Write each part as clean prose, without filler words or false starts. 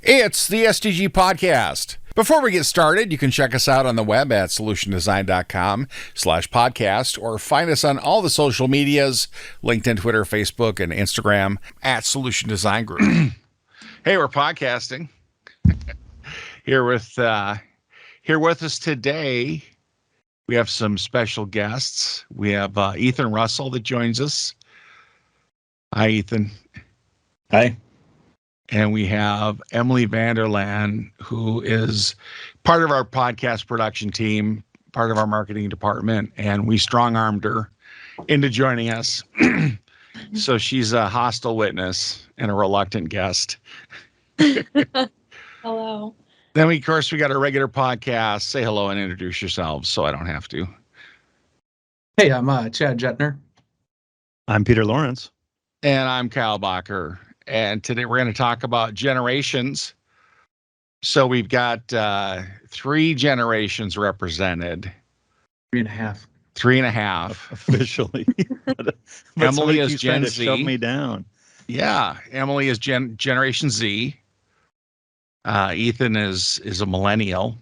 It's the SDG Podcast. Before we get started, you can check us out on the web at solutiondesign.com/podcast or find us on all the social medias, LinkedIn, Twitter, Facebook, and Instagram at Solution Design Group. Hey, we're podcasting. Here with us today, we have some special guests. We have Ethan Russell that joins us. Hi, Ethan. Hi. And we have Emily Vanderland, who is part of our podcast production team, part of our marketing department, and we strong-armed her into joining us. So she's a hostile witness and a reluctant guest. Hello. Then, of course, we got our regular podcast. Say hello and introduce yourselves so I don't have to. Hey, I'm Chad Jetner. I'm Peter Lawrence. And I'm Kyle Bacher. And today we're going to talk about generations. So we've got 3 generations represented. 3.5. 3.5. Officially. but Emily is Gen Z. Shove me down. Yeah. Emily is Generation Z. Ethan is a millennial.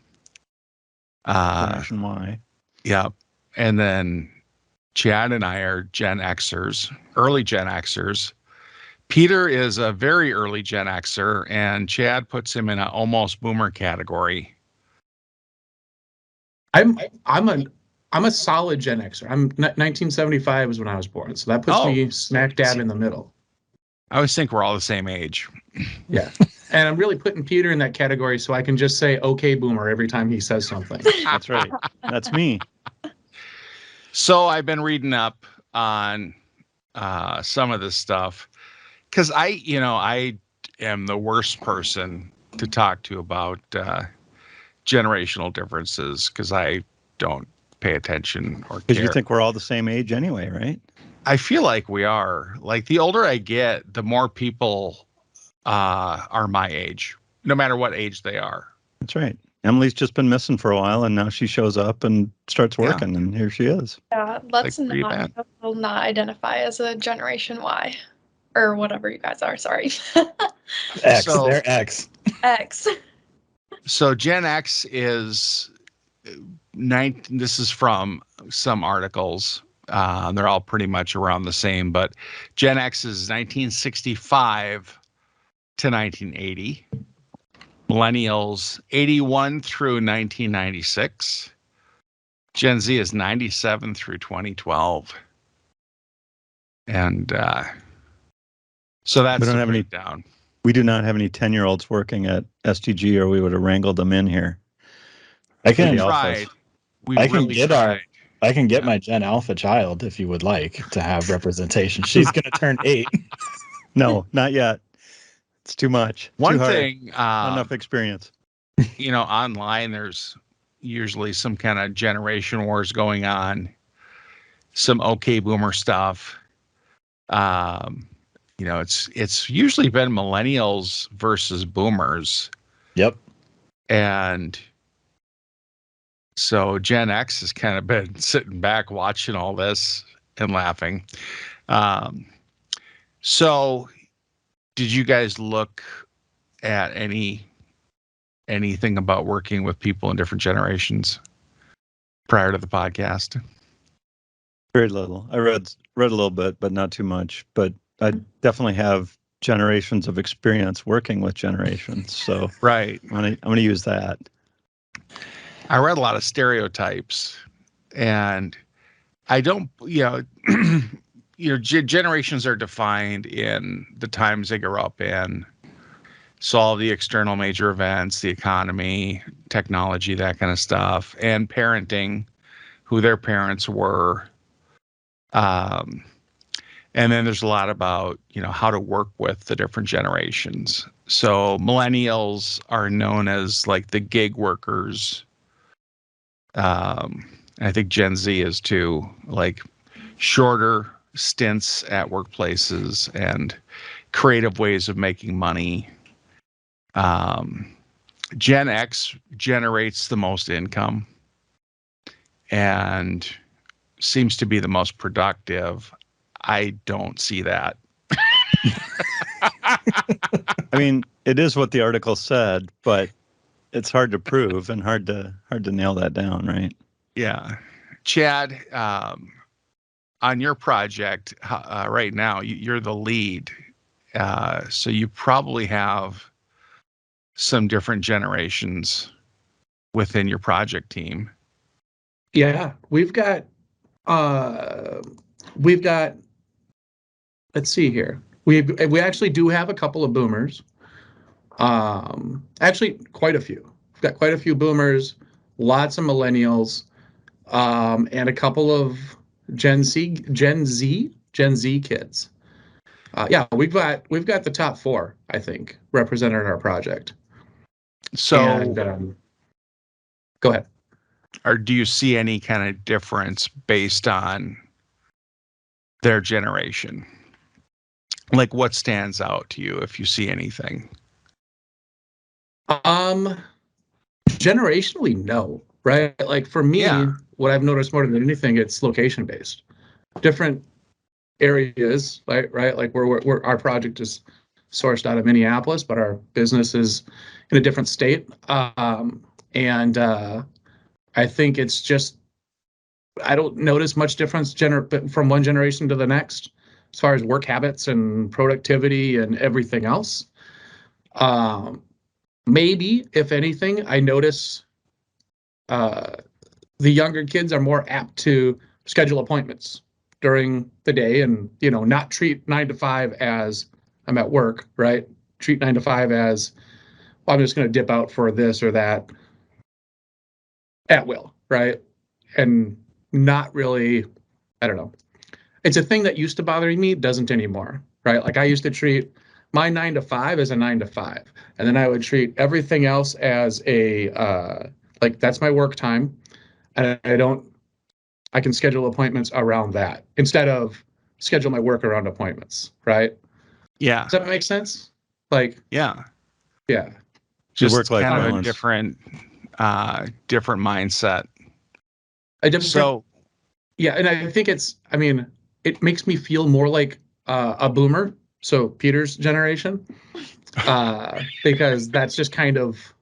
Generation Y. Yeah. And then Chad and I are Gen Xers, early Gen Xers. Peter is a very early Gen Xer, and Chad puts him in an almost boomer category. I'm a solid Gen Xer. 1975 is when I was born, so that puts me smack dab in the middle. I always think we're all the same age. Yeah, and I'm really putting Peter in that category, so I can just say "Okay, boomer" every time he says something. That's right. That's me. So I've been reading up on some of this stuff. Because I am the worst person to talk to about generational differences because I don't pay attention or care. Because you think we're all the same age anyway, right? I feel like we are. Like the older I get, the more people are my age, no matter what age they are. That's right. Emily's just been missing for a while, and now she shows up and starts working, and here she is. Yeah, let's not identify as a Generation Y. Or whatever you guys are, sorry. X, they're X. X. So Gen X is this is from some articles. They're all pretty much around the same, but Gen X is 1965 to 1980. Millennials, 81 through 1996. Gen Z is 97 through 2012. And so that's we don't have breakdown. any. We do not have any 10-year-olds working at STG, or we would have wrangled them in here. I can try. I can get my Gen Alpha child if you would like to have representation. She's going to turn 8. No, not yet. It's too much. One too thing, not enough experience. Online there's usually some kind of generation wars going on. Some okay boomer stuff. It's usually been millennials versus boomers. Yep. And so Gen X has kind of been sitting back watching all this and laughing. So did you guys look at anything about working with people in different generations prior to the podcast? Very little. I read a little bit, but not too much. But I definitely have generations of experience working with generations. So right. I'm gonna use that. I read a lot of stereotypes, and I don't, generations are defined in the times they grew up in. So all the external major events, the economy, technology, that kind of stuff, and parenting, who their parents were. And then there's a lot about, how to work with the different generations. So millennials are known as like the gig workers. I think Gen Z is too, like shorter stints at workplaces and creative ways of making money. Gen X generates the most income and seems to be the most productive. I don't see that. I mean, it is what the article said, but it's hard to prove and hard to nail that down, right? Yeah. Chad, on your project right now, you're the lead. So you probably have some different generations within your project team. Yeah, we've got, let's see here. We actually do have a couple of boomers. Actually quite a few. We've got quite a few boomers, lots of millennials, and a couple of Gen Z kids. Yeah, we've got the top four, I think, represented in our project. So, And go ahead. or do you see any kind of difference based on their generation? Like, what stands out to you if you see anything? Generationally, no, right? Like for me, Yeah. what I've noticed more than anything, it's location based. Different areas, right? Like we're our project is sourced out of Minneapolis, but our business is in a different state. And I think it's just I don't notice much difference from one generation to the next as far as work habits and productivity and everything else. Maybe if anything, I notice the younger kids are more apt to schedule appointments during the day and not treat 9 to 5 as I'm at work, right? Treat 9 to 5 as, well, I'm just going to dip out for this or that at will, right? And not really, I don't know. It's a thing that used to bother me, doesn't anymore, right? Like I used to treat my 9 to 5 as a 9 to 5, and then I would treat everything else as a like that's my work time, and I can schedule appointments around that instead of schedule my work around appointments, right? Yeah. Does that make sense? Like, Yeah. yeah. Just work-life kind of a balance. different mindset. So, yeah, and I think it makes me feel more like a boomer, so Peter's generation, because that's just kind of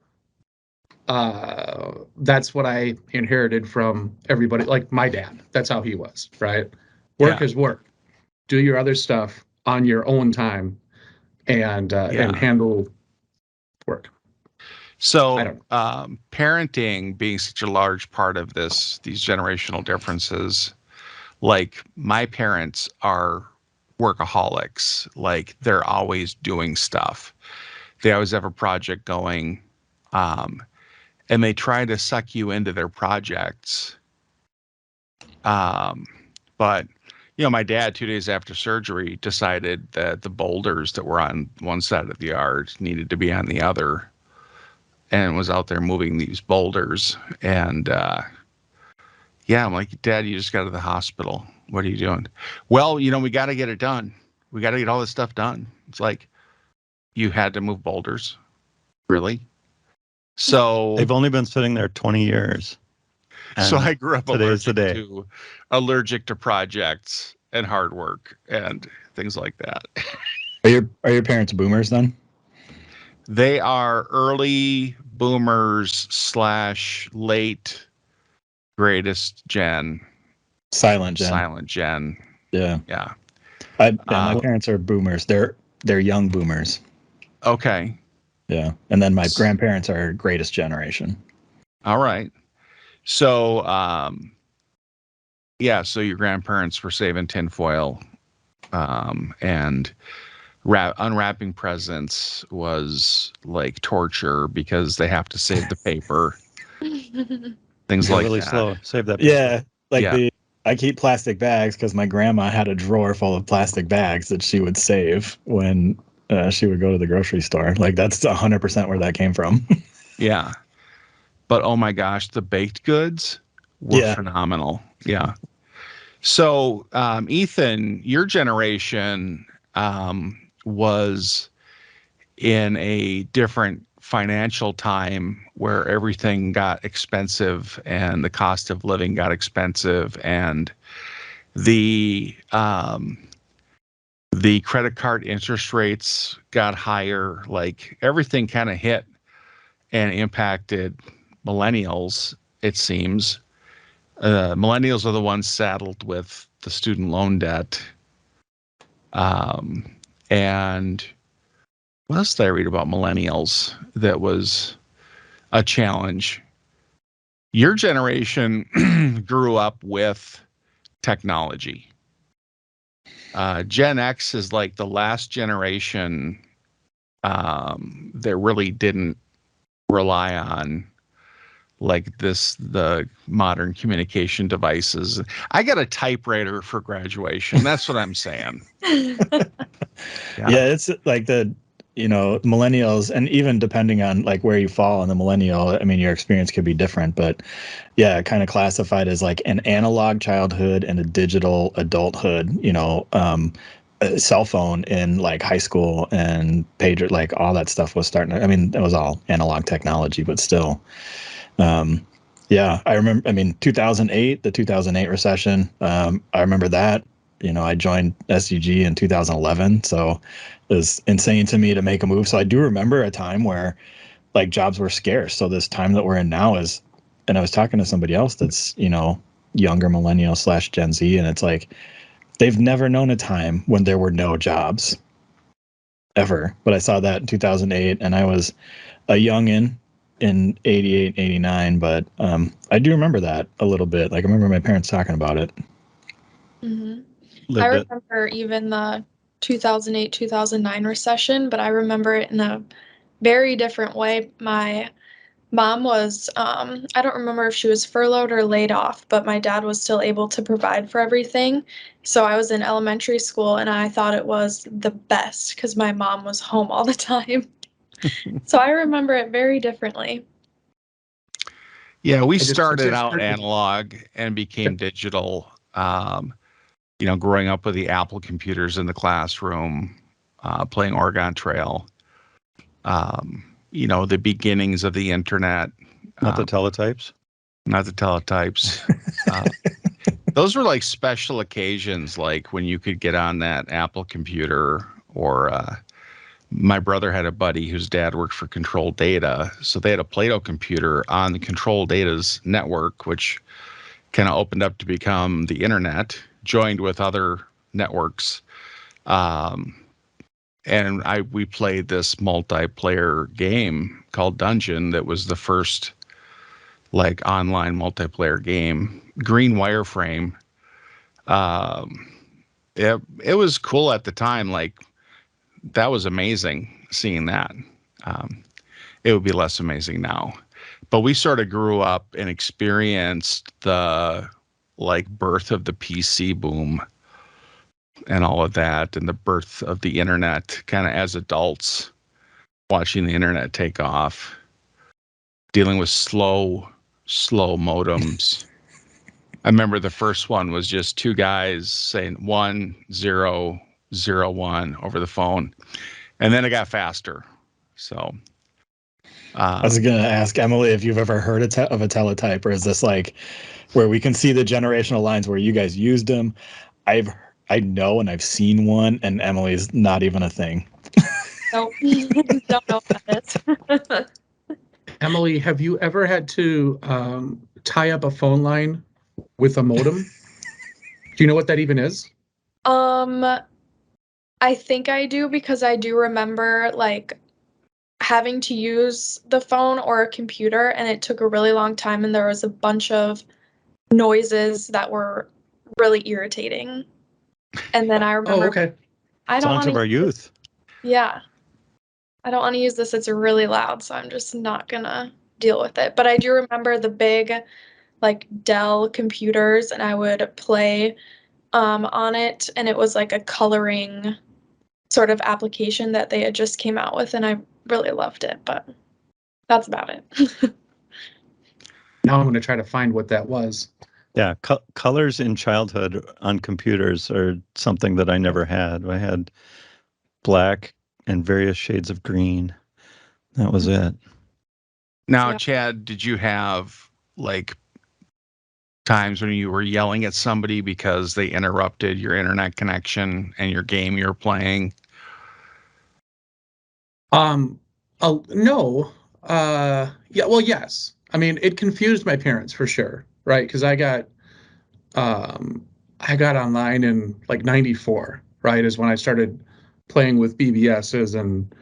that's what I inherited from everybody. Like my dad, that's how he was, right? Work is work. Do your other stuff on your own time, and handle work. So, parenting being such a large part of these generational differences, like my parents are workaholics. Like they're always doing stuff. They always have a project going, and they try to suck you into their projects. But my dad, 2 days after surgery, decided that the boulders that were on one side of the yard needed to be on the other, and was out there moving these boulders. And yeah, I'm like, Dad, you just got to the hospital. What are you doing? Well, we got to get it done. We got to get all this stuff done. It's like, you had to move boulders? Really? So they've only been sitting there 20 years. So I grew up allergic to projects and hard work and things like that. Are your parents boomers then? They are early boomers / late greatest gen. Silent gen. Yeah. Yeah. My parents are boomers. They're young boomers. Okay. Yeah. And then my grandparents are greatest generation. All right. So, so your grandparents were saving tinfoil, and unwrapping presents was like torture because they have to save the paper. Things like really that. Slow. Save that paper. Yeah. I keep plastic bags because my grandma had a drawer full of plastic bags that she would save when she would go to the grocery store. Like that's 100% where that came from. Yeah. But oh my gosh, the baked goods were phenomenal. Yeah. So, Ethan, your generation was in a different financial time where everything got expensive and the cost of living got expensive, and the the credit card interest rates got higher. Like everything kind of hit and impacted millennials, it seems. Millennials are the ones saddled with the student loan debt. And what else did I read about millennials that was a challenge? Your generation grew up with technology. Gen X is like the last generation that really didn't rely on like the modern communication devices. I got a typewriter for graduation. That's what I'm saying. Yeah, it's like millennials, and even depending on like where you fall in the millennial, I mean, your experience could be different, but yeah, kind of classified as like an analog childhood and a digital adulthood, a cell phone in like high school and pager, like all that stuff was starting to, I mean, it was all analog technology, but still. Yeah, I remember, I mean, 2008, the 2008 recession, I remember that. I joined SUG in 2011, so it was insane to me to make a move. So I do remember a time where like jobs were scarce. So this time that we're in now is, and I was talking to somebody else that's, younger millennial / Gen Z, and it's like they've never known a time when there were no jobs ever. But I saw that in 2008, and I was a youngin' in 88, 89, but I do remember that a little bit. Like I remember my parents talking about it. Mm-hmm. I Lived it. remember even the 2008, 2009 recession, but I remember it in a very different way. My mom was, I don't remember if she was furloughed or laid off, but my dad was still able to provide for everything. So I was in elementary school and I thought it was the best because my mom was home all the time. So I remember it very differently. Yeah, we I just started out heard- analog and became digital. Growing up with the Apple computers in the classroom, playing Oregon Trail. The beginnings of the internet. Not the teletypes. Not the teletypes. Those were like special occasions, like when you could get on that Apple computer, or my brother had a buddy whose dad worked for Control Data. So they had a Plato computer on the Control Data's network, which kind of opened up to become the internet, joined with other networks. And we played this multiplayer game called Dungeon that was the first like online multiplayer game. Green wireframe. It was cool at the time. Like that was amazing seeing that. It would be less amazing now. But we sort of grew up and experienced the like birth of the PC boom and all of that, and the birth of the internet kind of as adults, watching the internet take off, dealing with slow modems. I remember the first one was just two guys saying 1001 over the phone, and then it got faster. So I was going to ask Emily if you've ever heard of a teletype, or is this like where we can see the generational lines where you guys used them? I know, and I've seen one, and Emily's not even a thing. Nope. Don't know what that is. Emily, have you ever had to tie up a phone line with a modem? Do you know what that even is? I think I do because I do remember like having to use the phone or a computer and it took a really long time and there was a bunch of noises that were really irritating. And then I remember okay. I don't Songs want of our to youth. Yeah. I don't want to use this. It's really loud, so I'm just not gonna deal with it. But I do remember the big like Dell computers and I would play on it and it was like a coloring sort of application that they had just came out with and I really loved it, but that's about it. Now I'm going to try to find what that was. Yeah, colors in childhood on computers are something that I never had. I had black and various shades of green. That was it. now, Yeah. Chad, did you have like times when you were yelling at somebody because they interrupted your internet connection and your game you're playing? No. Yeah, well, yes. I mean, it confused my parents for sure, right? Because I got online in like '94, right? Is when I started playing with BBSs and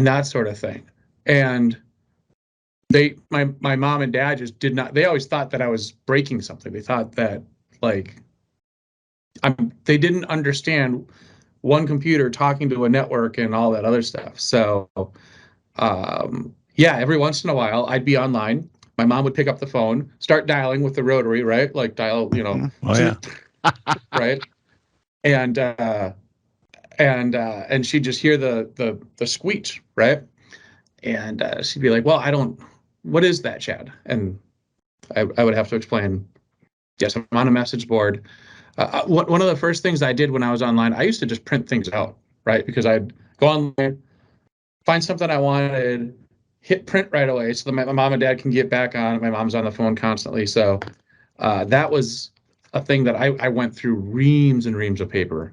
that sort of thing. And my mom and dad just did not. They always thought that I was breaking something. They thought that like they didn't understand one computer talking to a network and all that other stuff. So yeah, every once in a while I'd be online. My mom would pick up the phone, start dialing with the rotary, right? Like dial, Oh yeah. right? And and she'd just hear the squeak, right? And she'd be like, "Well, what is that, Chad?" And I would have to explain. Yes, I'm on a message board. One of the first things I did when I was online, I used to just print things out, right? Because I'd go online, find something I wanted, hit print right away, so that my mom and dad can get back on. My mom's on the phone constantly, so that was a thing that I went through reams and reams of paper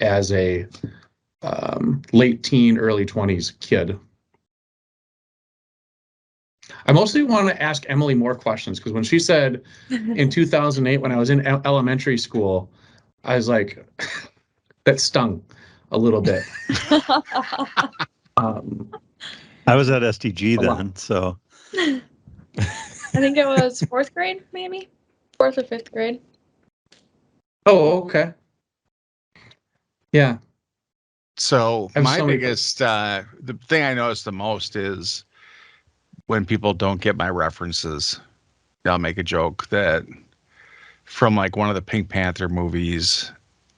as a late teen, early 20s kid. I mostly want to ask Emily more questions because when she said in 2008, when I was in elementary school, I was like, that stung a little bit. I was at SDG A lot. then, so I think it was fourth grade, maybe 4th or 5th grade. Oh, okay. Yeah. So I have my so many- biggest, the thing I notice the most is when people don't get my references. I'll make a joke that from like one of the Pink Panther movies,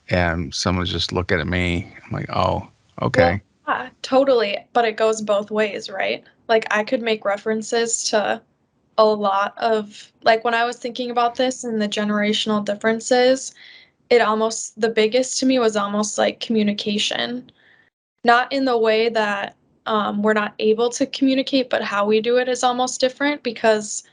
and someone's just looking at me. I'm like, oh, okay. Well, yeah, totally. But it goes both ways, right? Like I could make references to a lot of, like when I was thinking about this and the generational differences, the biggest to me was almost like communication. Not in the way that we're not able to communicate, but how we do it is almost different because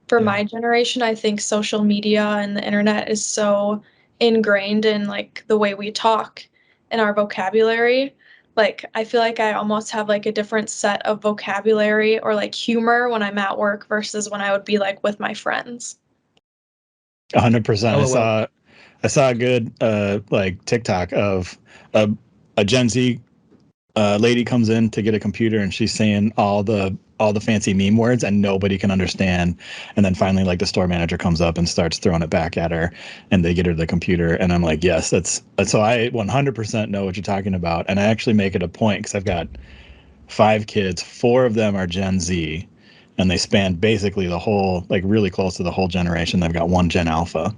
for Yeah. my generation, I think social media and the internet is so ingrained in like the way we talk and our vocabulary. Like I feel like I almost have like a different set of vocabulary or like humor when I'm at work versus when I would be like with my friends. 100%. I saw a good like TikTok of a Gen Z lady comes in to get a computer and she's saying all the fancy meme words and nobody can understand. And then finally, like the store manager comes up and starts throwing it back at her, and they get her the computer. And I'm like, yes, that's so I 100% know what you're talking about. And I actually make it a point because I've got 5 kids, 4 of them are Gen Z, and they span basically the whole, like really close to the whole generation. They've got 1 Gen Alpha.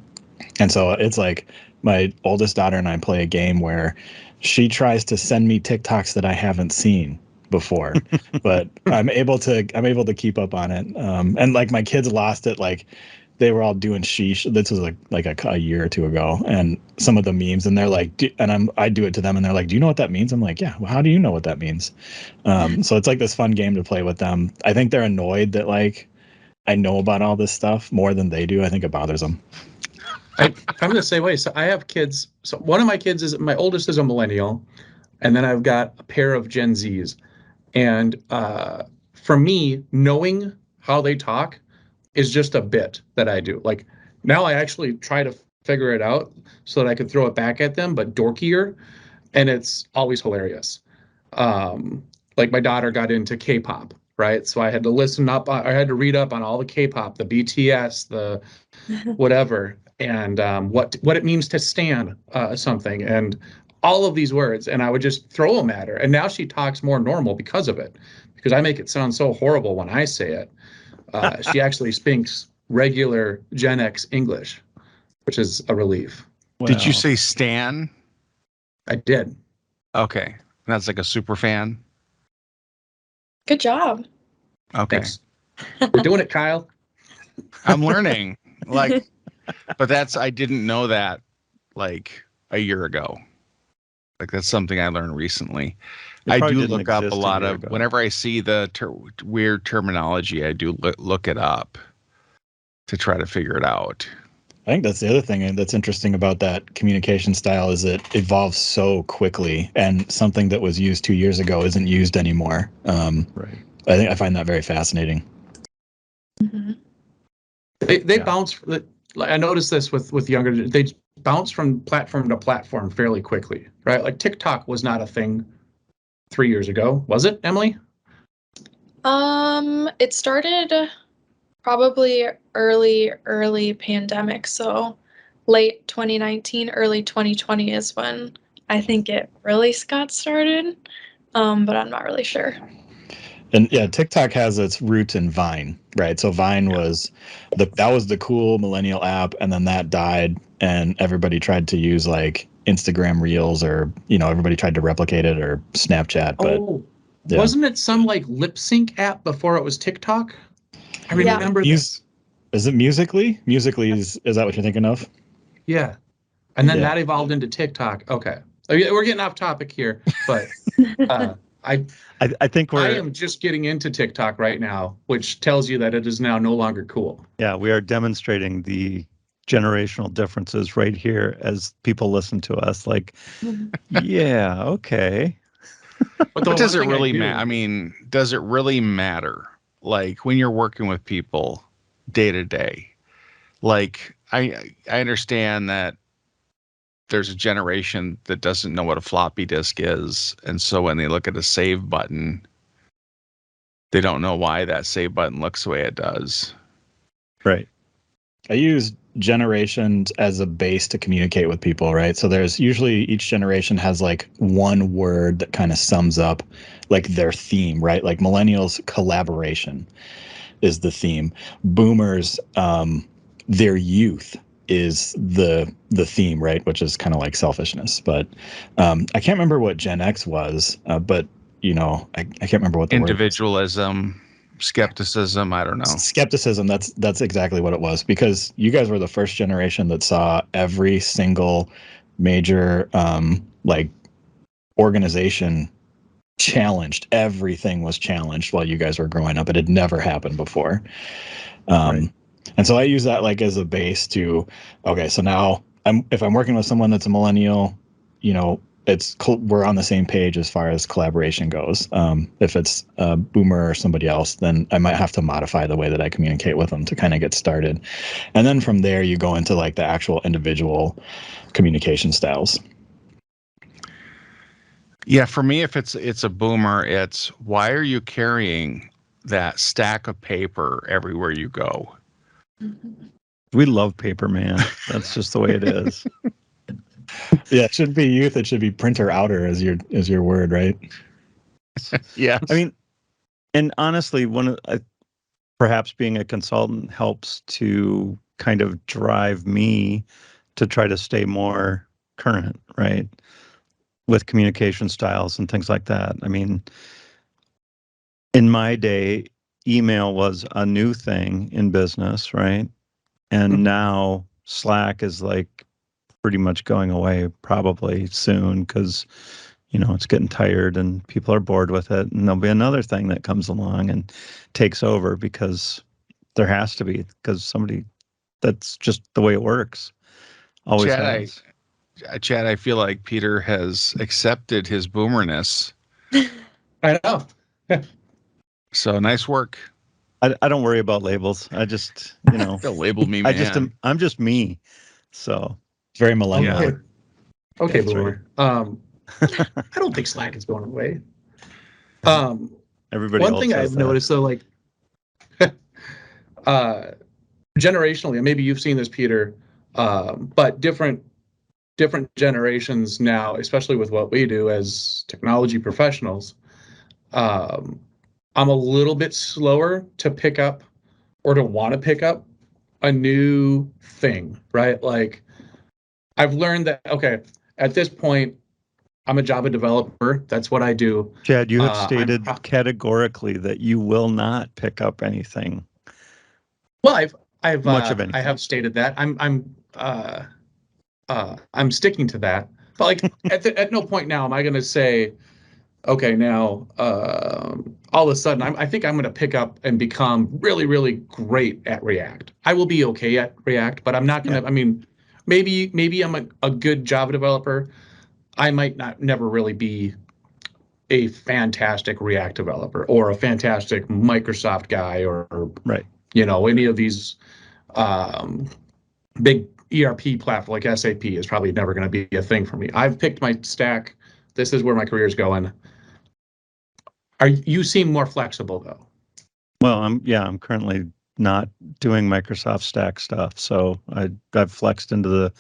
And so it's like my oldest daughter and I play a game where she tries to send me TikToks that I haven't seen before, but I'm able to keep up on it. And like my kids lost it, like they were all doing sheesh. This was like a year or 2 ago, and some of the memes, and they're like, I do it to them, and they're like, "Do you know what that means?" I'm like, "Yeah." Well, how do you know what that means? So it's like this fun game to play with them. I think they're annoyed that like I know about all this stuff more than they do. I think it bothers them. I'm the same way. So I have kids. So one of my kids my oldest is a millennial, and then I've got a pair of Gen Zs. And for me, knowing how they talk is just a bit that I do. Like now I actually try to figure it out so that I could throw it back at them, but dorkier, and it's always hilarious. Like my daughter got into K-pop, right? So I had to I had to read up on all the K-pop, the BTS, the whatever, and what it means to stand something, and all of these words, and I would just throw them at her. And now she talks more normal because of it, because I make it sound so horrible when I say it. She actually speaks regular Gen X English, which is a relief. Did you Well, say Stan? I did. Okay. That's like a super fan. Good job. Okay. Thanks. We're doing it, Kyle. I'm learning. Like, but I didn't know that like a year ago. Like that's something I learned recently. it I probably do didn't look up a exist lot year of, ago. whenever I see the weird terminology, I do look it up. to try to figure it out. I think that's the other thing that's interesting about that communication style is it evolves so quickly, and something that was used 2 years ago isn't used anymore. Right. I find that very fascinating. Mm-hmm. They bounce. I noticed this with younger. They bounce from platform to platform fairly quickly, right? Like TikTok was not a thing 3 years ago, was it, Emily? It started probably early pandemic, so late 2019, early 2020 is when I think it really got started. But I'm not really sure. And yeah, TikTok has its roots in Vine, right? So Vine was that was the cool millennial app, and then that died, and everybody tried to use like Instagram Reels, or everybody tried to replicate it, or Snapchat. But yeah. Wasn't it some like lip sync app before it was TikTok? I remember this. Is it Musically? Musically is that what you're thinking of? Yeah, and then that evolved into TikTok. Okay, we're getting off topic here, but I think I am just getting into TikTok right now, which tells you that it is now no longer cool. Yeah, we are demonstrating the generational differences right here as people listen to us. Like, yeah, okay. But does it really matter? I mean, does it really matter? Like when you're working with people day to day, like I understand that there's a generation that doesn't know what a floppy disk is. And so when they look at a save button, they don't know why that save button looks the way it does. Right. I use generations as a base to communicate with people, right? So there's usually each generation has like one word that kind of sums up like their theme, right? Like millennials, collaboration is the theme. Boomers, their youth is the theme, right? Which is kind of like selfishness. But I can't remember what Gen X was, but I can't remember what the individualism, skepticism. I don't know. Skepticism. That's exactly what it was, because you guys were the first generation that saw every single major like organization challenged. Everything was challenged while you guys were growing up. It had never happened before. Right. And so I use that like as a base to, okay, so now if I'm working with someone that's a millennial, we're on the same page as far as collaboration goes. If it's a boomer or somebody else, then I might have to modify the way that I communicate with them to kind of get started. And then from there, you go into like the actual individual communication styles. Yeah, for me, if it's a boomer, it's why are you carrying that stack of paper everywhere you go? We love paper, man. That's just the way it is. Yeah, it shouldn't be youth. It should be printer outer as your word, right? Yeah. I mean, and honestly, perhaps being a consultant helps to kind of drive me to try to stay more current, right? With communication styles and things like that. I mean, in my day, email was a new thing in business, right? And now Slack is like pretty much going away probably soon because, it's getting tired and people are bored with it. And there'll be another thing that comes along and takes over because there has to be, because that's just the way it works. Always has. Chad, I feel like Peter has accepted his boomerness. I know. So nice work. I don't worry about labels. I just, Don't label me, man. I'm just me. So it's very millennial. Okay, okay, That's boomer. right. I don't think Slack is going away. Everybody one else thing says I've that. noticed though, like generationally, and maybe you've seen this, Peter, but different generations now, especially with what we do as technology professionals, I'm a little bit slower to pick up or to want to pick up a new thing, right? Like I've learned that, okay, at this point, I'm a Java developer. That's what I do. Chad, you have stated categorically that you will not pick up anything. Well, I have stated that. I'm sticking to that. But like at no point now am I going to say okay, now all of a sudden I think I'm going to pick up and become really, really great at React. I will be okay at React, but I'm not going to. Yeah. I mean, maybe I'm a good Java developer. I might not never really be a fantastic React developer or a fantastic Microsoft guy or Right. any of these um, big ERP platform like SAP is probably never going to be a thing for me. I've picked my stack. This is where my career is going. You seem more flexible though. Well, I'm currently not doing Microsoft Stack stuff, so I've flexed into the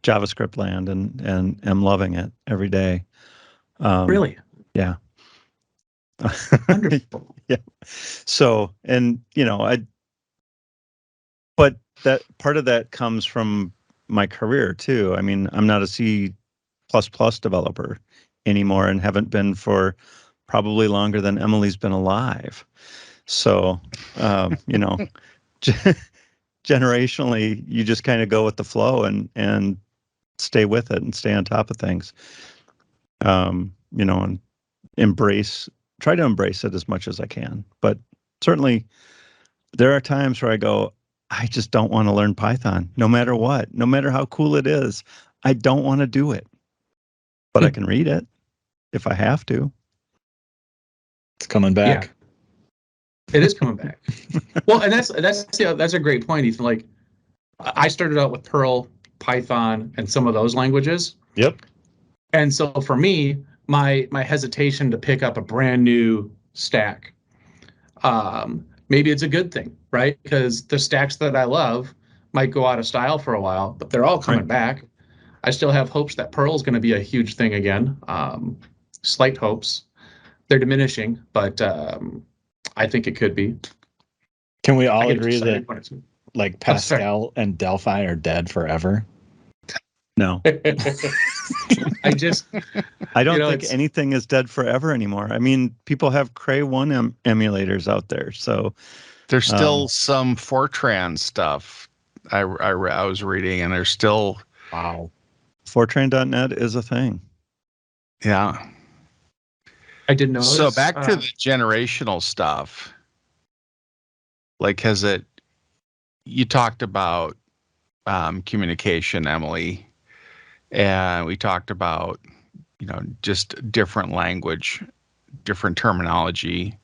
JavaScript land and am loving it every day. Really? Yeah. Wonderful. Yeah. So, and but that part of that comes from my career too. I mean, I'm not a C++ developer anymore and haven't been for probably longer than Emily's been alive. So, you know, generationally, you just kind of go with the flow and stay with it and stay on top of things. And try to embrace it as much as I can. But certainly there are times where I go, I just don't want to learn Python, no matter what, no matter how cool it is. I don't want to do it, but I can read it if I have to. It's coming back. Yeah. It is coming back. Well, and that's a great point, Ethan. Like, I started out with Perl, Python, and some of those languages. Yep. And so for me, my hesitation to pick up a brand new stack, maybe it's a good thing, right? Because the stacks that I love might go out of style for a while, but they're all coming back. I still have hopes that Perl is going to be a huge thing again. Slight hopes. They're diminishing, but I think it could be. Can we all agree that like Pascal Oh, and Delphi are dead forever? No. I don't think anything is dead forever anymore. I mean, people have Cray 1 emulators out there. So there's still some Fortran stuff I was reading, and there's still... Wow. Fortran.net is a thing. Yeah. I didn't know. So back to the generational stuff. Like, you talked about communication, Emily, and we talked about, just different language, different terminology.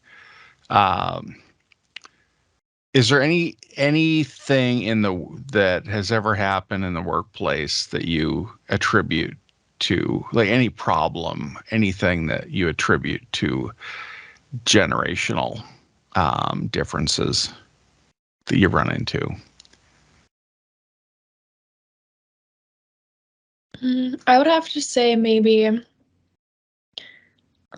Is there anything that has ever happened in the workplace that you attribute to, like any problem, anything that you attribute to generational differences that you run into? I would have to say maybe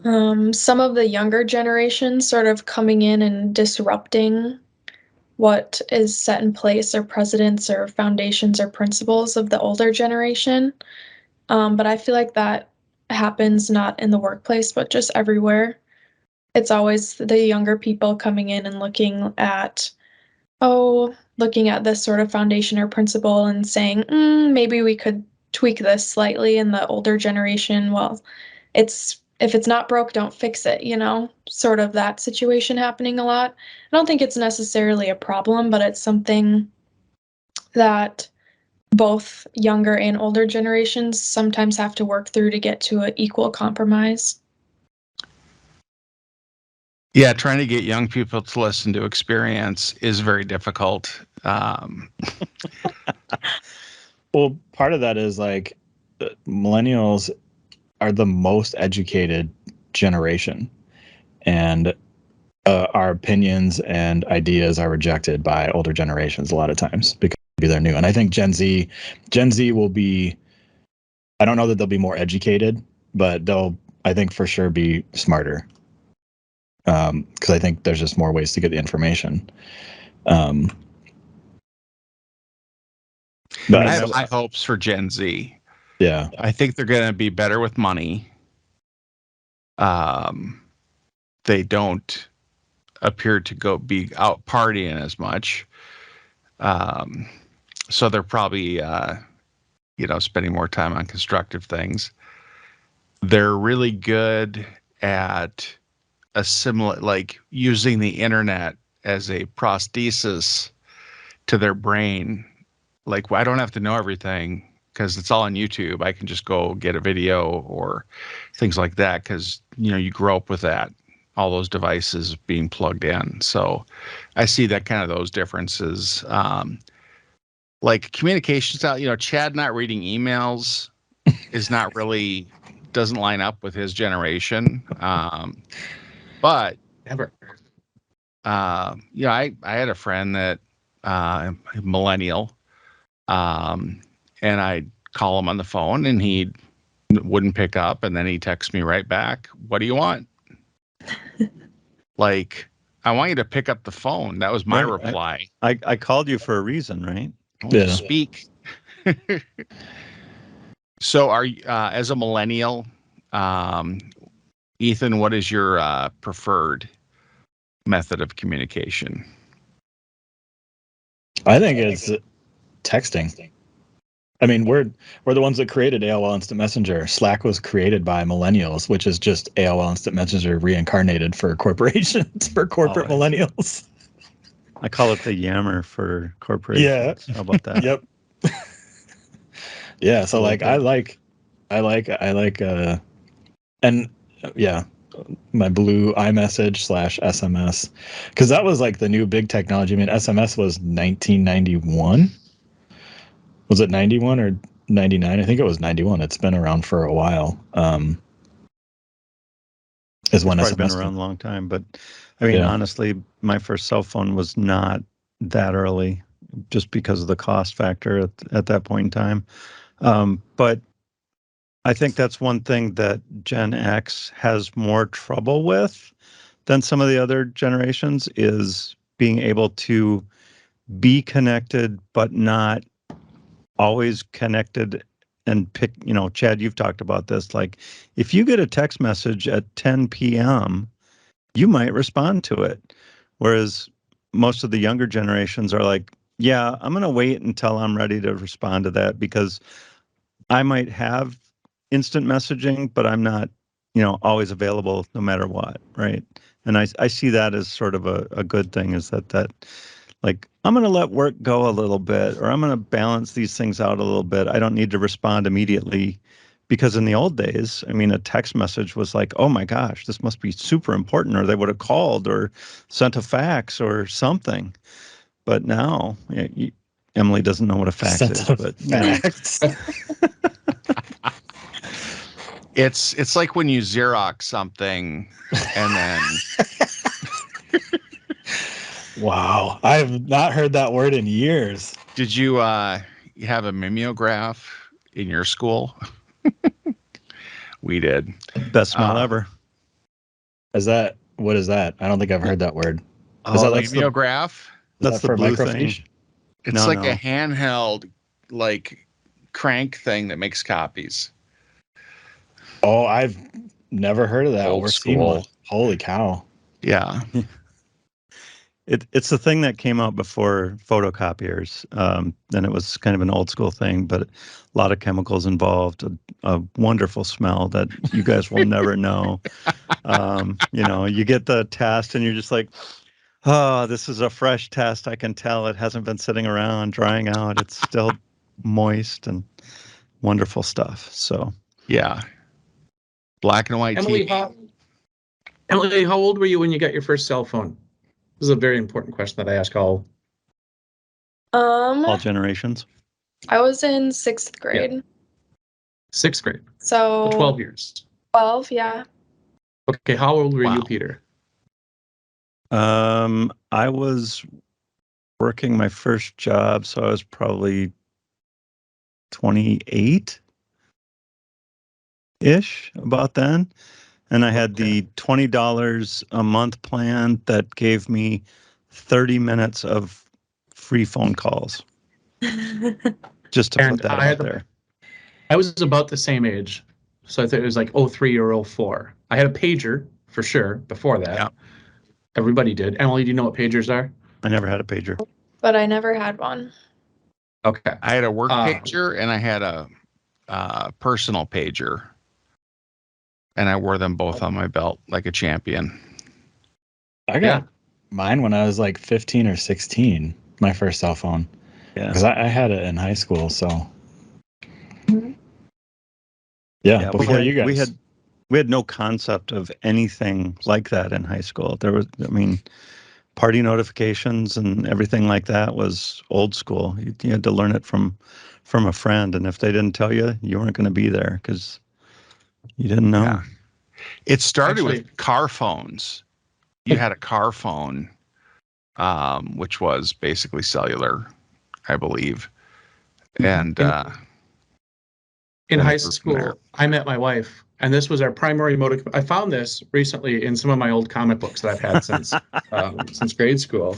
some of the younger generations sort of coming in and disrupting what is set in place or precedents or foundations or principles of the older generation. But I feel like that happens not in the workplace, but just everywhere. It's always the younger people coming in and looking at this sort of foundation or principle and saying, maybe we could tweak this slightly. In the older generation, well, if it's not broke, don't fix it, sort of that situation happening a lot. I don't think it's necessarily a problem, but it's something that both younger and older generations sometimes have to work through to get to an equal compromise. Yeah, trying to get young people to listen to experience is very difficult. Well, part of that is like millennials are the most educated generation, and our opinions and ideas are rejected by older generations a lot of times because they're new. And I think Gen Z will be, I don't know that they'll be more educated, but they'll, I think for sure, be smarter. Because I think there's just more ways to get the information. But I have high hopes for Gen Z. Yeah. I think they're going to be better with money. They don't appear to be out partying as much. So they're probably, spending more time on constructive things. They're really good at a similar, like using the internet as a prosthesis to their brain. Like, I don't have to know everything because it's all on YouTube. I can just go get a video or things like that because, you grow up with that, all those devices being plugged in. So I see that kind of those differences. Like communication style, Chad not reading emails is not really, doesn't line up with his generation. But Never. I had a friend that millennial, and I'd call him on the phone and he wouldn't pick up, and then he texts me right back, "What do you want?" Like, I want you to pick up the phone. That was my Right. reply. I called you for a reason, right? Well, speak. So are you, as a millennial, Ethan, what is your preferred method of communication? I think it's texting. I mean, we're the ones that created AOL Instant Messenger. Slack was created by millennials, which is just AOL Instant Messenger reincarnated for corporations, for corporate millennials. I call it the Yammer for corporations. Yeah. How about that? Yep. Yeah. So like, I like, and yeah, my blue iMessage / SMS, because that was like the new big technology. I mean, SMS was 1991. Was it 91 or 99? I think it was 91. It's been around for a while. Is when It's probably SMS been around a long time, but I mean, honestly, my first cell phone was not that early, just because of the cost factor at that point in time. But I think that's one thing that Gen X has more trouble with than some of the other generations, is being able to be connected, but not always connected and pick, Chad, you've talked about this. Like, if you get a text message at 10 p.m., you might respond to it. Whereas most of the younger generations are like, yeah, I'm going to wait until I'm ready to respond to that, because I might have instant messaging, but I'm not, always available no matter what. Right. And I see that as sort of a good thing, is that like, I'm going to let work go a little bit, or I'm going to balance these things out a little bit. I don't need to respond immediately, because in the old days, I mean, a text message was like, oh my gosh, this must be super important, or they would have called or sent a fax or something. But now, Emily doesn't know what a fax is, but fax. It's like when you Xerox something and then Wow, I have not heard that word in years. did you have a mimeograph in your school? We did. best smile ever. What is that? I don't think I've heard that word. Oh, Is that like mimeograph? That's the for blue microfiche? thing. It's No, like no. a handheld, like, crank thing that makes copies. Oh, I've never heard of that Old or seen school. one. Holy cow. Yeah. It's the thing that came out before photocopiers, and it was kind of an old school thing, but a lot of chemicals involved, a wonderful smell that you guys will never know. You get the test and you're just like, oh, this is a fresh test. I can tell it hasn't been sitting around drying out. It's still moist and wonderful stuff. So Yeah. Black and white Emily, TV. Emily, how old were you when you got your first cell phone? This is a very important question that I ask all. all generations. I was in 6th grade. 6th grade. So 12 years. 12, yeah. Okay, how old were Wow. you, Peter? I was working my first job, so I was probably 28-ish, about then. And I had the $20 a month plan that gave me 30 minutes of free phone calls. Just to And put that out there. I was about the same age. So I thought it was like 03 or 04. I had a pager for sure before that. Yep. Everybody did. Emily, do you know what pagers are? I never had a pager. But I never had one. Okay. I had a work pager and I had a personal pager. and I wore them both on my belt like a champion. I got mine when I was like 15 or 16, my first cell phone. Yeah. Because I had it in high school, so. Mhm. Yeah, before you guys. We had no concept of anything like that in high school. There was, I mean, party notifications and everything like that was old school. You had to learn it from a friend, and if they didn't tell you, you weren't going to be there because you didn't know. Yeah. It started with car phones. You had a car phone, which was basically cellular, I believe. And in high school, I met my wife, and this was our primary mode of. I found this recently in some of my old comic books that I've had since grade school.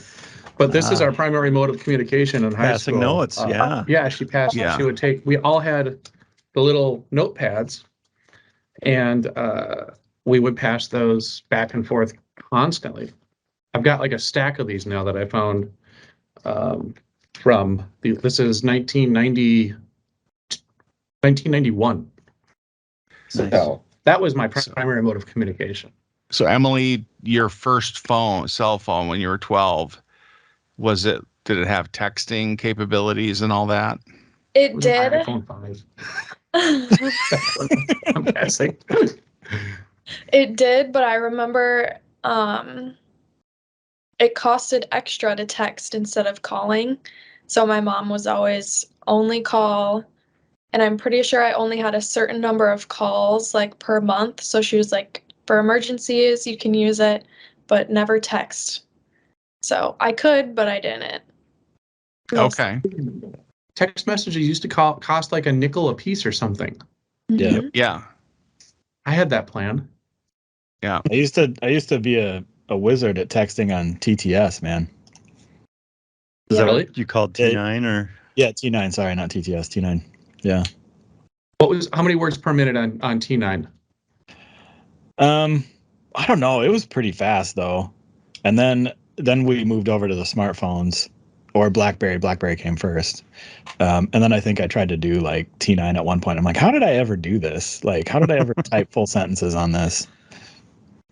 But this is our primary mode of communication in high school. Passing notes, yeah. Yeah, she passed. Yeah. She would take. We all had the little notepads, and we would pass those back and forth constantly. I've got like a stack of these now that I found from this is 1991. Nice. So that was my primary mode of communication. So Emily, your first cell phone when you were 12, did it have texting capabilities and all that? It did. iPhone 5. I'm guessing. It did, but I remember it costed extra to text instead of calling. So my mom was always only call, and I'm pretty sure I only had a certain number of calls like per month. So she was like, for emergencies, you can use it, but never text. So I could, but I didn't. Okay. Text messages used to cost like a nickel a piece or something. Yeah. Yeah. I had that plan. Yeah. I used to be a wizard at texting on TTS, man. Is that Really? what you called T9 or? Yeah, T9. Sorry, not TTS. T9. Yeah. How many words per minute on T9? I don't know. It was pretty fast though, and then we moved over to the smartphones, or BlackBerry. BlackBerry came first, and then I think I tried to do like T9 at one point. I'm like, how did I ever do this? Like, how did I ever type full sentences on this?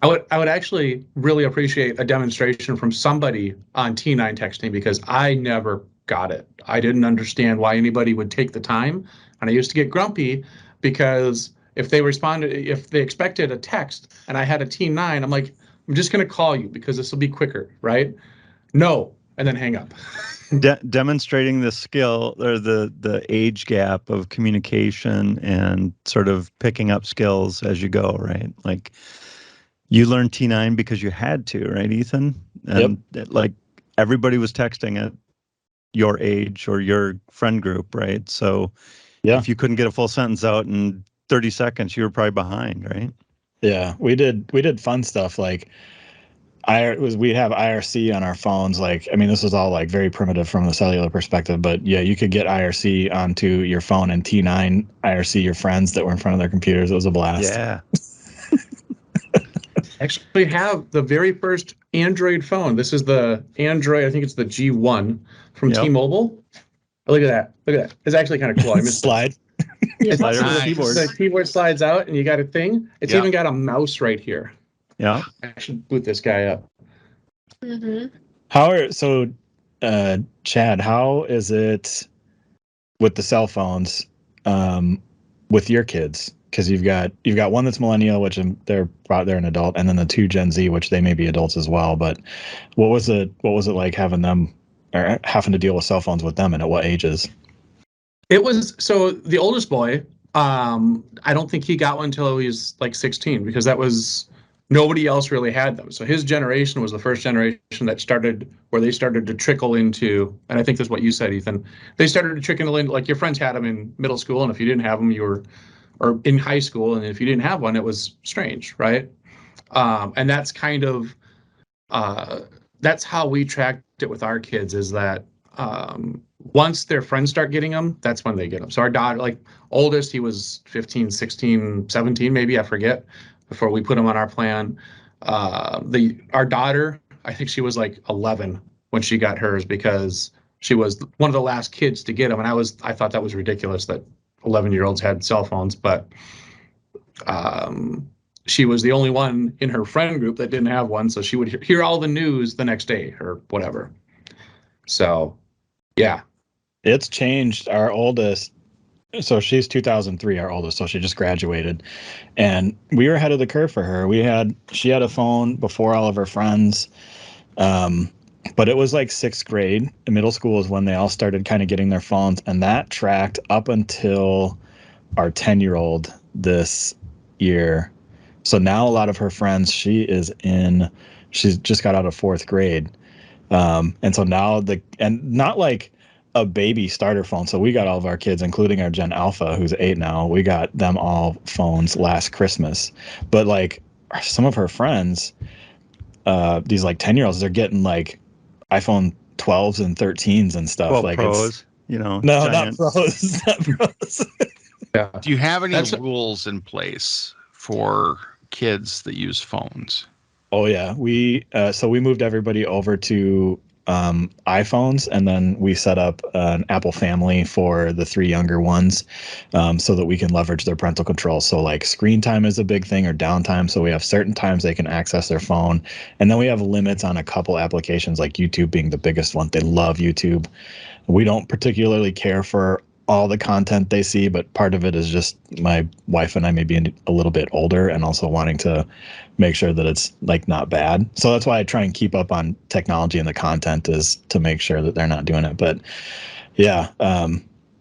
I would actually really appreciate a demonstration from somebody on T9 texting because I never got it. I didn't understand why anybody would take the time, and I used to get grumpy because if they expected a text and I had a T9, I'm like, I'm just going to call you because this will be quicker, right? No, and then hang up. Demonstrating the skill or the age gap of communication and sort of picking up skills as you go, right? Like you learned T9 because you had to, right, Ethan? And like everybody was texting at your age or your friend group, right? So if you couldn't get a full sentence out in 30 seconds, you were probably behind, right? Yeah, we did fun stuff like we'd have IRC on our phones. Like, I mean, this was all like very primitive from the cellular perspective, but yeah, you could get IRC onto your phone and T9 IRC your friends that were in front of their computers. It was a blast. Yeah. Actually have the very first Android phone. This is the Android, I think it's the G1 from T-Mobile. Oh, look at that. Look at that. It's actually kind of cool. I missed Slide. It's Slider nice. keyboard. The keyboard slides out and you got a thing. It's even got a mouse right here. Yeah. I should boot this guy up. Chad, how is it with the cell phones with your kids? Because you've got one that's millennial, which they're an adult, and then the two Gen Z, which they may be adults as well. But what was it like having them or having to deal with cell phones with them, and at what ages? It was so the oldest boy. I don't think he got one until he was like 16 because that was nobody else really had them. So his generation was the first generation that started where they started to trickle into, and I think that's what you said, Ethan. They started to trickle in, like your friends had them in middle school, and if you didn't have them, or in high school, and if you didn't have one, it was strange, right? And that's kind of that's how we tracked it with our kids, is that once their friends start getting them, that's when they get them. So our daughter, like oldest, he was 15, 16, 17, maybe, I forget, before we put him on our plan. Our daughter, I think she was like 11 when she got hers because she was one of the last kids to get them. And I thought that was ridiculous that 11-year-olds had cell phones, but she was the only one in her friend group that didn't have one, so she would hear all the news the next day or whatever. So, yeah. It's changed. Our oldest, so she's 2003, our oldest, so she just graduated. And we were ahead of the curve for her. She had a phone before all of her friends. But it was like 6th grade. Middle school is when they all started kind of getting their phones, and that tracked up until our 10-year-old this year. So now a lot of her friends, she's just got out of 4th grade. And so now and not like a baby starter phone. So we got all of our kids, including our Gen Alpha, who's 8 now. We got them all phones last Christmas. But like some of her friends, these like 10-year-olds, they're getting like iPhone 12s and 13s and stuff. 12 like Pros, no, giant. not Pros. Not Pros. Yeah. Do you have any rules in place for kids that use phones? Oh yeah, so we moved everybody over to iPhones, and then we set up an Apple family for the 3 younger ones, so that we can leverage their parental control. So like screen time is a big thing, or downtime. So we have certain times they can access their phone, and then we have limits on a couple applications, like YouTube being the biggest one. They love YouTube. We don't particularly care for all the content they see, but part of it is just my wife and I may be a little bit older, and also wanting to make sure that it's like not bad. So that's why I try and keep up on technology and the content, is to make sure that they're not doing it. But yeah,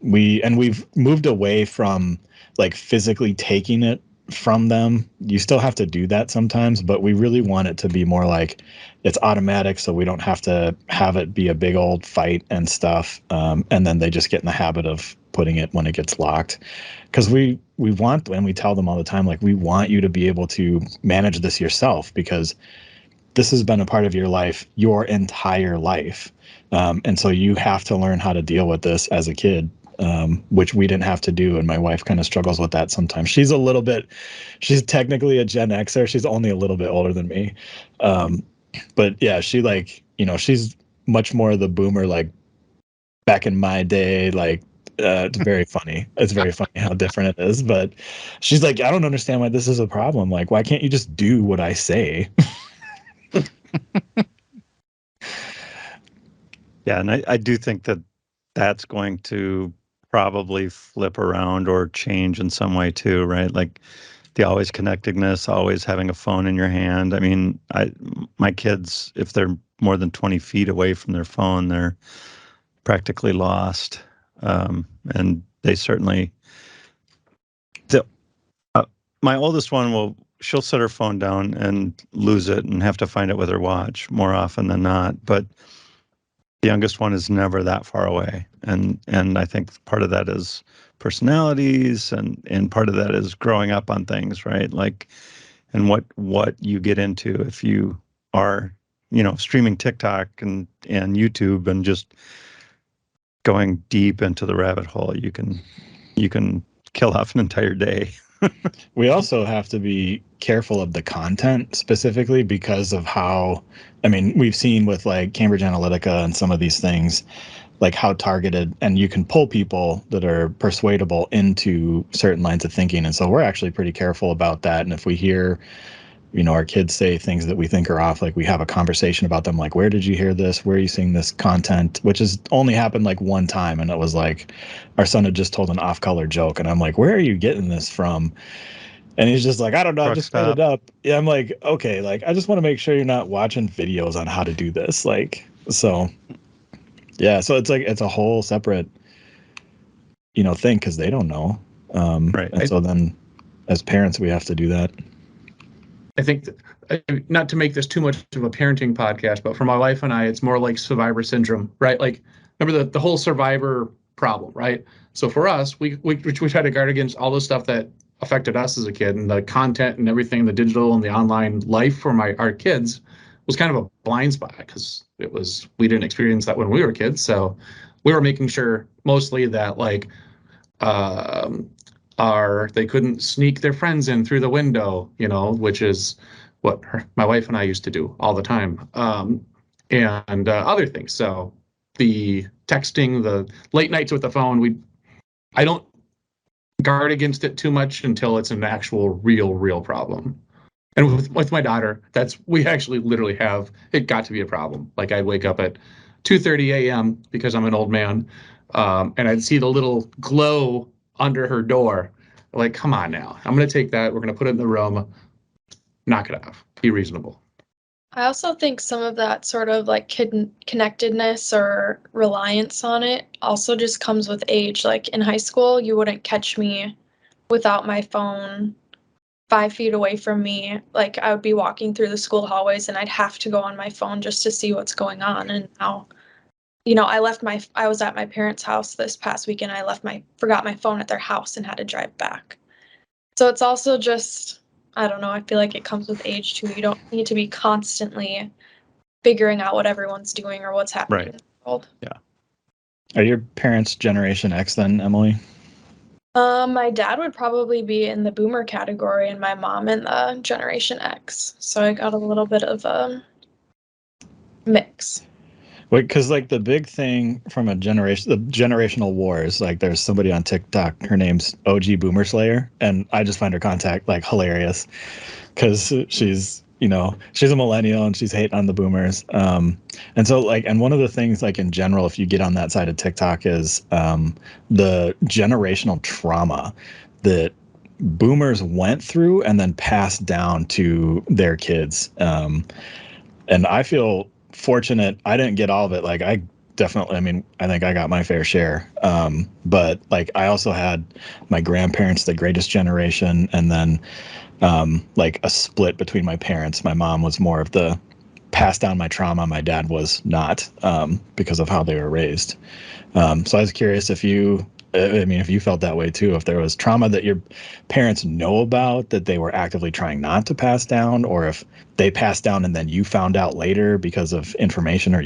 we've moved away from like physically taking it from them. You still have to do that sometimes, but we really want it to be more like it's automatic, so we don't have to have it be a big old fight and stuff. And then they just get in the habit of putting it when it gets locked. Because we want, and we tell them all the time, like, we want you to be able to manage this yourself, because this has been a part of your life your entire life. And so you have to learn how to deal with this as a kid, which we didn't have to do. And my wife kind of struggles with that sometimes. She's technically a Gen Xer. She's only a little bit older than me. But yeah, she's much more the boomer, like back in my day, like, it's very funny. It's very funny how different it is. But she's like, I don't understand why this is a problem. Like, why can't you just do what I say? Yeah, and I do think that that's going to probably flip around or change in some way too, right? Like the always connectedness, always having a phone in your hand. I mean, my kids, if they're more than 20 feet away from their phone, they're practically lost. And they certainly, my oldest one she'll set her phone down and lose it and have to find it with her watch more often than not. But the youngest one is never that far away. And I think part of that is personalities, and part of that is growing up on things, right? Like, and what you get into if you are, streaming TikTok and YouTube and just going deep into the rabbit hole, you can kill off an entire day. We also have to be careful of the content specifically, because of how, I mean, we've seen with like Cambridge Analytica and some of these things, like how targeted, and you can pull people that are persuadable into certain lines of thinking. And so we're actually pretty careful about that. And if we hear, our kids say things that we think are off, like we have a conversation about them, like, where did you hear this? Where are you seeing this content? Which has only happened like one time. And it was like, our son had just told an off-color joke. And I'm like, where are you getting this from? And he's just like, I don't know, I just made it up. Yeah, I'm like, okay, like, I just want to make sure you're not watching videos on how to do this. Like, so, yeah, so it's like, it's a whole separate, thing, because they don't know. Right. And so then as parents, we have to do that. I think not to make this too much of a parenting podcast, but for my wife and I, it's more like survivor syndrome, right? Like, remember the whole survivor problem, right? So for us, we try to guard against all the stuff that affected us as a kid, and the content and everything, the digital and the online life for our kids was kind of a blind spot, because we didn't experience that when we were kids. So we were making sure mostly that like they couldn't sneak their friends in through the window, which is what my wife and I used to do all the time, and other things. So the texting, the late nights with the phone, I don't guard against it too much until it's an actual real problem. And with my daughter, we actually literally have, it got to be a problem. Like I wake up at 2:30 a.m. because I'm an old man, and I'd see the little glow under her door. Like, come on now. I'm going to take that. We're going to put it in the room. Knock it off. Be reasonable. I also think some of that sort of like connectedness or reliance on it also just comes with age. Like in high school, you wouldn't catch me without my phone 5 feet away from me. Like I would be walking through the school hallways and I'd have to go on my phone just to see what's going on. And now, I was at my parents' house this past weekend. Forgot my phone at their house and had to drive back. So it's also just, I don't know, I feel like it comes with age too. You don't need to be constantly figuring out what everyone's doing or what's happening in the world. Yeah. Are your parents Generation X then, Emily? My dad would probably be in the boomer category and my mom in the Generation X. So I got a little bit of a mix. Wait, because like the big thing from the generational wars, like there's somebody on TikTok, her name's OG Boomer Slayer, and I just find her contact like hilarious because she's a millennial and she's hating on the boomers. And so like, and one of the things like in general, if you get on that side of TikTok is the generational trauma that boomers went through and then passed down to their kids. And I feel fortunate. I didn't get all of it. Like I think I got my fair share. But like I also had my grandparents, the greatest generation, and then like a split between my parents. My mom was more of the pass down my trauma. My dad was not, because of how they were raised. So I was curious if you felt that way too, if there was trauma that your parents know about that they were actively trying not to pass down, or if they passed down and then you found out later because of information, or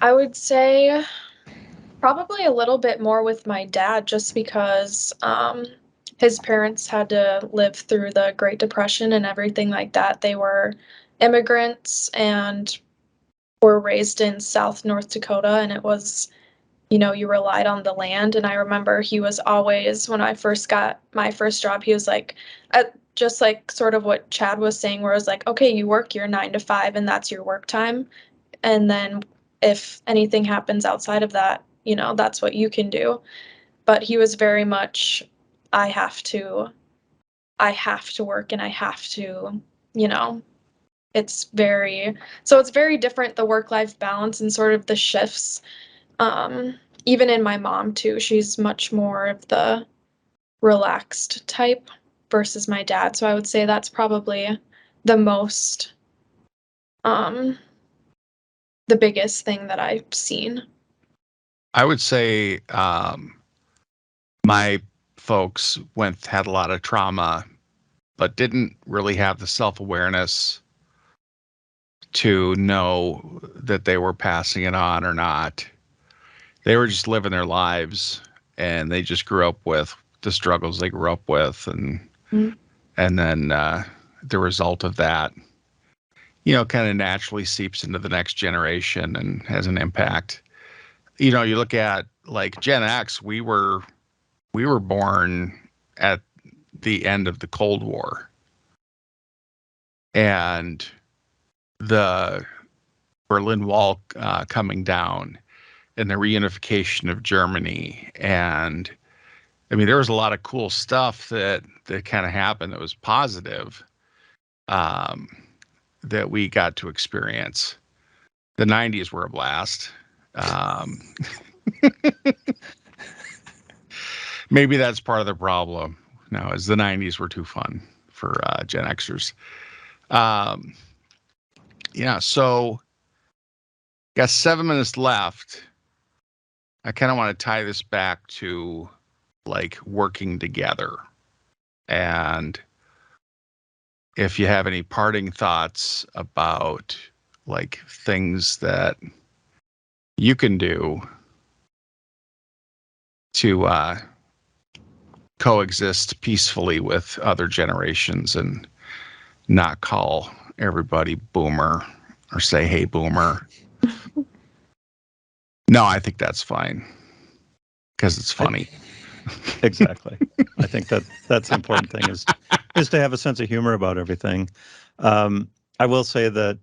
I would say probably a little bit more with my dad just because his parents had to live through the Great Depression and everything like that. They were immigrants and were raised in North Dakota, and it was, you relied on the land. And I remember he was always, when I first got my first job, he was like, just like sort of what Chad was saying, where it was like, okay, you work your 9 to 5 and that's your work time. And then if anything happens outside of that, that's what you can do. But he was very much, I have to work and I have to, it's very different, the work-life balance and sort of the shifts. Even in my mom too, she's much more of the relaxed type versus my dad. So I would say that's probably the most, the biggest thing that I've seen. I would say my folks had a lot of trauma, but didn't really have the self-awareness to know that they were passing it on or not. They were just living their lives, and they just grew up with the struggles they grew up with, and then the result of that, kind of naturally seeps into the next generation and has an impact. You look at like Gen X, we were born at the end of the Cold War, and the Berlin Wall coming down and the reunification of Germany. And I mean, there was a lot of cool stuff that kind of happened that was positive, that we got to experience. The 90s were a blast. Maybe that's part of the problem now, is the 90s were too fun for Gen Xers. So got 7 minutes left. I kind of want to tie this back to like working together. And if you have any parting thoughts about like things that you can do to coexist peacefully with other generations and not call everybody boomer or say, hey, boomer. No, I think that's fine because it's funny. Exactly. I think that's the important thing is to have a sense of humor about everything. I will say that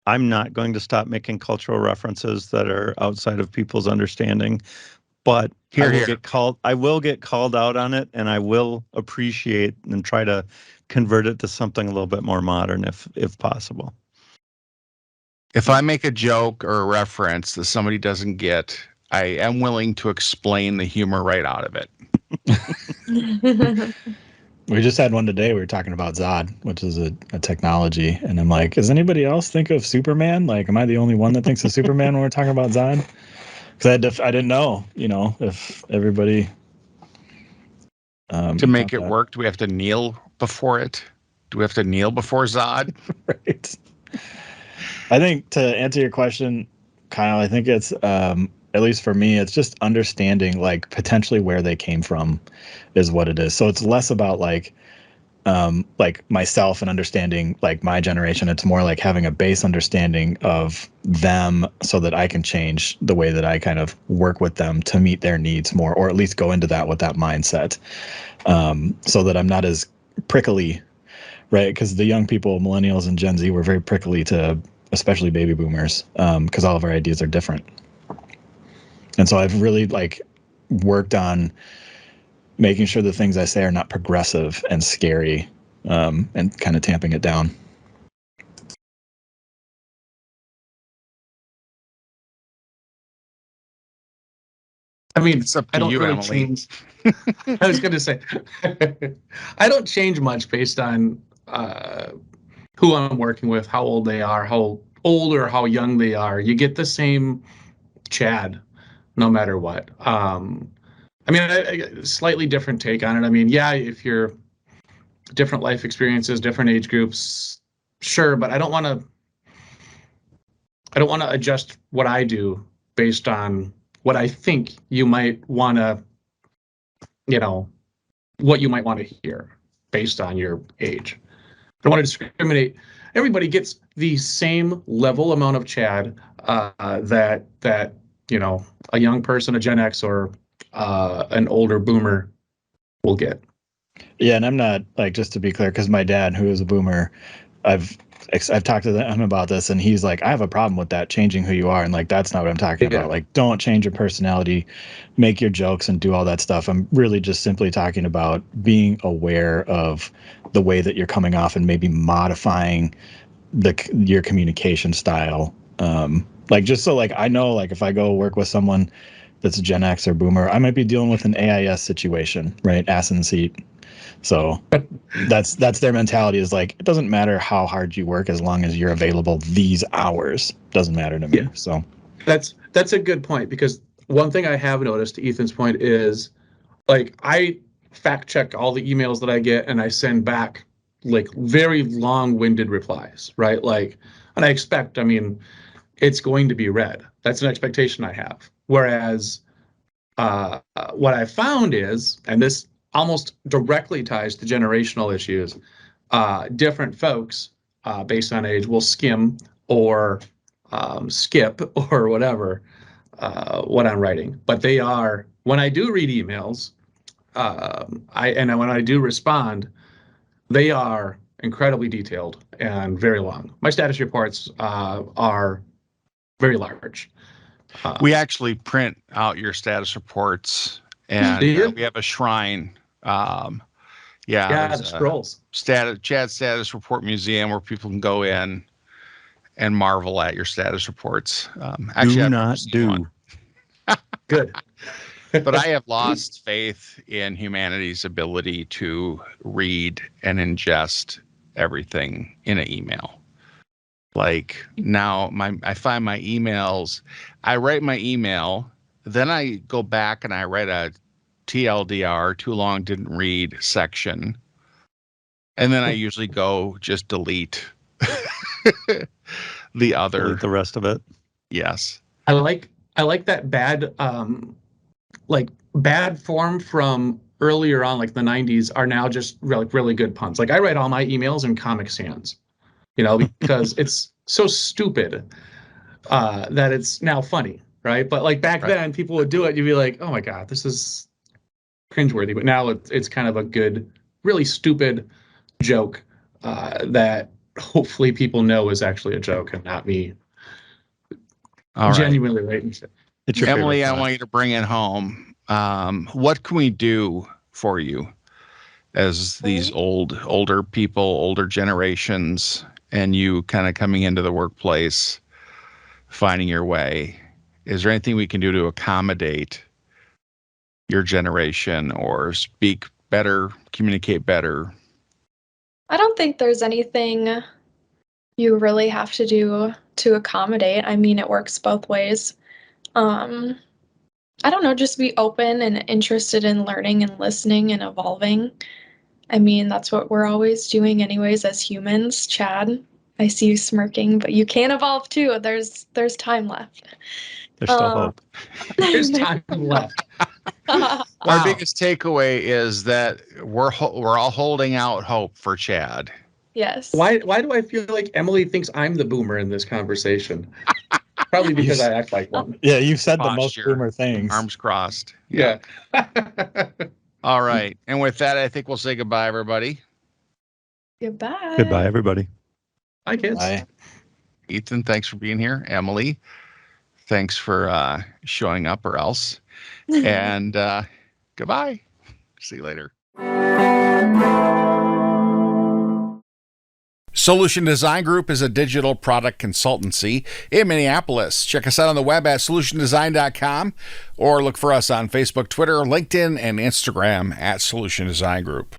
I'm not going to stop making cultural references that are outside of people's understanding, but I will get called out on it, and I will appreciate and try to convert it to something a little bit more modern if possible. If I make a joke or a reference that somebody doesn't get, I am willing to explain the humor right out of it. We just had one today. We were talking about Zod, which is a technology. And I'm like, does anybody else think of Superman? Like, am I the only one that thinks of Superman when we're talking about Zod? Because I didn't know, if everybody... to make it work, do we have to kneel before it? Do we have to kneel before Zod? Right. I think to answer your question, Kyle, I think it's, at least for me, it's just understanding like potentially where they came from is what it is. So it's less about like myself and understanding like my generation. It's more like having a base understanding of them so that I can change the way that I kind of work with them to meet their needs more, or at least go into that with that mindset, so that I'm not as prickly, right? Because the young people, millennials and Gen Z, were very prickly to especially baby boomers, because all of our ideas are different. And so I've really like worked on making sure the things I say are not progressive and scary, and kind of tamping it down. I mean, It's up to I don't you, really Emily. change. I was going to say, I don't change much based on who I'm working with, how old they are, how old or how young they are. You get the same Chad, no matter what. I mean, a slightly different take on it. I mean, yeah, if you're different life experiences, different age groups, sure, but I don't want to adjust what I do based on what I think you might want to, what you might want to hear based on your age. I don't want to discriminate. Everybody gets the same level amount of Chad that a young person, a Gen X, or an older boomer will get. Yeah, and I'm not like, just to be clear, because my dad, who is a boomer, I've talked to him about this, and he's like, I have a problem with that, changing who you are, and like that's not what I'm talking about. Like, don't change your personality, make your jokes, and do all that stuff. I'm really just simply talking about being aware of the way that you're coming off and maybe modifying your communication style. Like, just so like I know, like if I go work with someone that's a Gen X or boomer, I might be dealing with an AIS situation, right? Ass in the seat. So that's their mentality, is like, it doesn't matter how hard you work as long as you're available these hours. Doesn't matter to me. Yeah. So that's a good point, because one thing I have noticed, to Ethan's point, is like I fact check all the emails that I get, and I send back like very long-winded replies, right? Like, and I expect, I mean, it's going to be read. That's an expectation I have. Whereas what I found is, and this almost directly ties to generational issues, different folks based on age will skim or skip or whatever what I'm writing. But they are, when I do read emails, when I do respond, they are incredibly detailed and very long. My status reports are very large. We actually print out your status reports, and we have a shrine. The scrolls. Chad Status Report Museum, where people can go in and marvel at your status reports. Do not do. Good. But I have lost faith in humanity's ability to read and ingest everything in an email. Like now, I find my emails, I write my email, then I go back and I write a TLDR, too long, didn't read section. And then I usually go just delete the other. Delete the rest of it. Yes. I like that bad bad form from earlier on, like the 90s, are now just really good puns. Like I write all my emails in Comic Sans, because it's so stupid that it's now funny, right? But like back then, people would do it. You'd be like, oh my God, this is cringeworthy, but now it's kind of a good, really stupid joke that hopefully people know is actually a joke and not me All right. genuinely writing shit. It's your Emily, favorite I class. want you to bring it home. What can we do for you as these older people, older generations, and you kind of coming into the workplace, finding your way? Is there anything we can do to accommodate your generation or speak better, communicate better? I don't think there's anything you really have to do to accommodate. I mean, it works both ways. I don't know, just be open and interested in learning and listening and evolving. I mean, that's what we're always doing anyways as humans. Chad, I see you smirking, but you can evolve too. There's time left. There's still hope. There's time left. Our Wow. biggest takeaway is that we're all holding out hope for Chad. Yes. Why do I feel like Emily thinks I'm the boomer in this conversation? Probably because I act like one. Yeah, you've said the most Posture. boomer things. Arms crossed. Yeah. All right. And with that, I think we'll say goodbye, everybody. Goodbye. Goodbye, everybody. Hi, kids. Bye. Ethan, thanks for being here. Emily, thanks for showing up or else. And goodbye. See you later. Solution Design Group is a digital product consultancy in Minneapolis. Check us out on the web at solutiondesign.com or look for us on Facebook, Twitter, LinkedIn, and Instagram at Solution Design Group.